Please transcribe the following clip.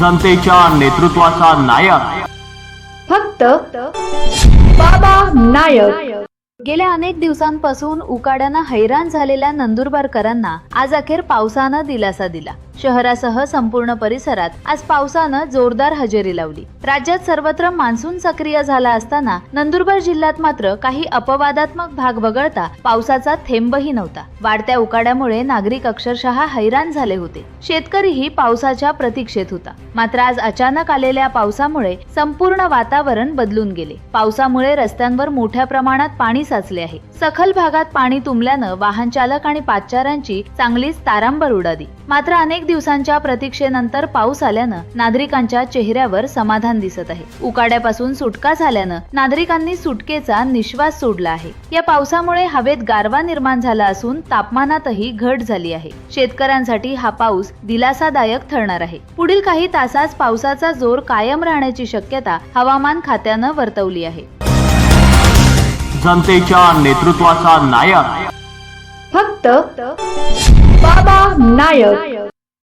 जनतेच्या नेतृत्वाचा नायक फक्त बाबा नायक। गेल्या अनेक दिवसांपासून उकाड्यानं हैराण झालेल्या नंदुरबारकरांना आज अखेर पावसानं दिलासा दिला। शहरासह संपूर्ण परिसरात आज पावसानं जोरदार हजेरी लावली। राज्यात सर्वत्र मान्सून सक्रिय झाला असताना नंदुरबार जिल्ह्यात मात्र काही अपवादात्मक भाग वगळता पावसाचा थेंबही नव्हता। वाढत्या उकाड्यामुळे नागरिक अक्षरशः हैराण झाले होते। शेतकरीही पावसाच्या प्रतीक्षेत होता। मात्र आज अचानक आलेल्या पावसामुळे संपूर्ण वातावरण बदलून गेले। पावसामुळे रस्त्यांवर मोठ्या प्रमाणात पाणी साचले आहे। सखल भागात पाणी तुंबल्यानं वाहन चालक आणि पादचाऱ्यांची चांगलीच तारांबळ उडाली। मात्र अनेक दिवसांच्या प्रतीक्षेनंतर पाऊस आल्यानं नागरिकांच्या चेहऱ्यावर समाधान दिसत आहे। उकाड्यापासून सुटका झाल्यानं नागरिकांनी सुटकेचा निश्वास सोडला आहे। या पावसामुळे हवेत गारवा निर्माण झाला असून तापमानातही घट झाली आहे। शेतकऱ्यांसाठी हा पाऊस दिलासादायक ठरणार आहे। पुढील काही तासात पावसाचा जोर कायम राहण्याची शक्यता हवामान खात्यानं वर्तवली आहे। जनतेच्या नेतृत्वाचा नायक फक्त बाबा नायक।